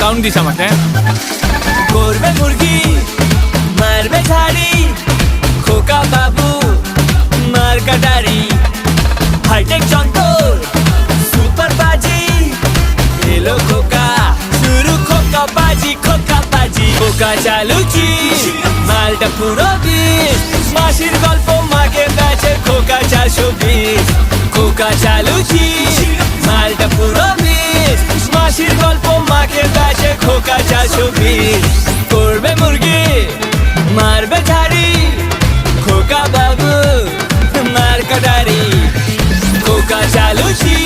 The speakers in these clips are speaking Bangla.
কাউন্ট দিস আমাকে। করবে মুরগি মারবে ঝাড়ি, খোকা বাবু মার কাটারি, হাইটেক যন্তর সুপার বাজি, এলো খোকা শুরু খোকা বাজি, খোকা বাজি। খোকা চালুচি মালটা পুরো বিষ, মাসির গল্প মাকে বেচে খোকা 420। খোকা চালুচি মালটা পুরো বিষ, মাসির গল্প মাকে বেচে খোকা 420। করবে মুরগি মারবে ঝাড়ি, খোকা বাবু মার কাটারি, খোকা চালুচি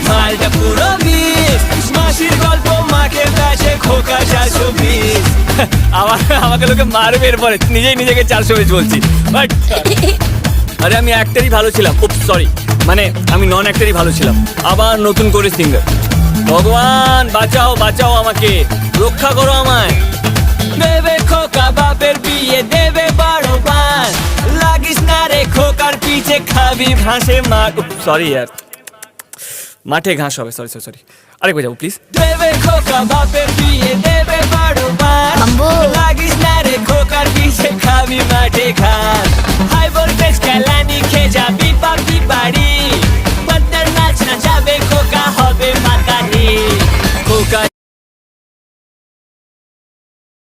মালটা পুরো বিষ, মাসির গল্প মাকে বেচে খোকা 420। আমাকে লোকে মারবে এরপরে, নিজেই নিজেকে 420 বলছি। বাট আরে আমি অ্যাক্টারই ভালো ছিলাম, সরি মানে আমি নন অ্যাক্টারই ভালো ছিলাম। আবার নতুন করে সিঙ্গার। ভগবান বাঁচাও বাঁচাও আমাকে, রক্ষা করো আমায়। দেবে খোকা বাপের বিয়ে, দেবে বড় পান, লাগিস না রে খোকার পিছে, খাবি ঘাসে মাঠ। সরি ইয়ার, মাঠে ঘাস হবে, সরি আরেকবার যাবো প্লিজ। দেবে খোকা বাপের বিয়ে,